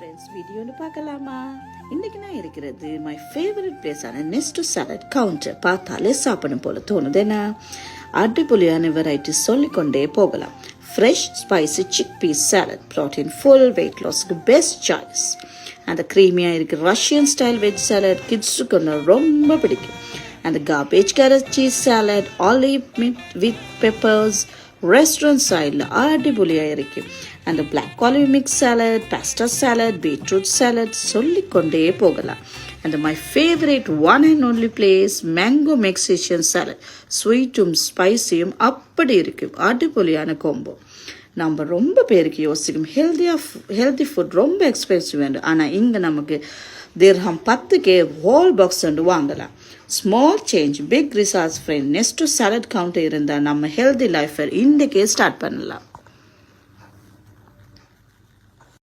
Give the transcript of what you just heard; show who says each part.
Speaker 1: Friends வீடியோன்னு பார்க்கலாமா? இன்னைக்கு நான் இருக்கிறது மை ஃபேவரட் பிளேஸான நெஸ்டோ சாலட் கவுண்டர். பார்த்தாலே சாப்பிடணும் போல தோணுது. என்ன அடிப்பொலியான வெரைட்டி சொல்லிக்கொண்டே போகலாம். Fresh spicy chickpeas salad, protein full, weight லாஸ்க்கு பெஸ்ட் சாய்ஸ். அந்த க்ரீமியாக இருக்கிற ரஷ்யன் ஸ்டைல் வெஜ் சாலட் கிட்ஸுக்கு ஒன்று ரொம்ப பிடிக்கும். அந்த cabbage carrot cheese salad, olive meat with peppers, restaurant சைடில் அடிபொலியாக இருக்கும். அந்த black olive mix salad, pasta salad, beetroot salad சொல்லிக்கொண்டே போகலாம். And my favourite one and only place mango Mexican salad, ஸ்வீட்டும் ஸ்பைசியும் அப்படி இருக்கும். அடிபொலியான கோம்போ. நம்ம ரொம்ப பேருக்கு யோசிக்கும் ஹெல்தி ஃபுட் ரொம்ப எக்ஸ்பென்சிவ் வேண்டு. ஆனால் இங்கே நமக்கு திர்ஹம் 10க்கே ஹோல் பாக்ஸ் வந்து வாங்கலாம். Small change big resorts friend Nesto salad counter இருந்தால் நம்ம ஹெல்தி லைஃபை இன்றைக்கே ஸ்டார்ட் பண்ணலாம்.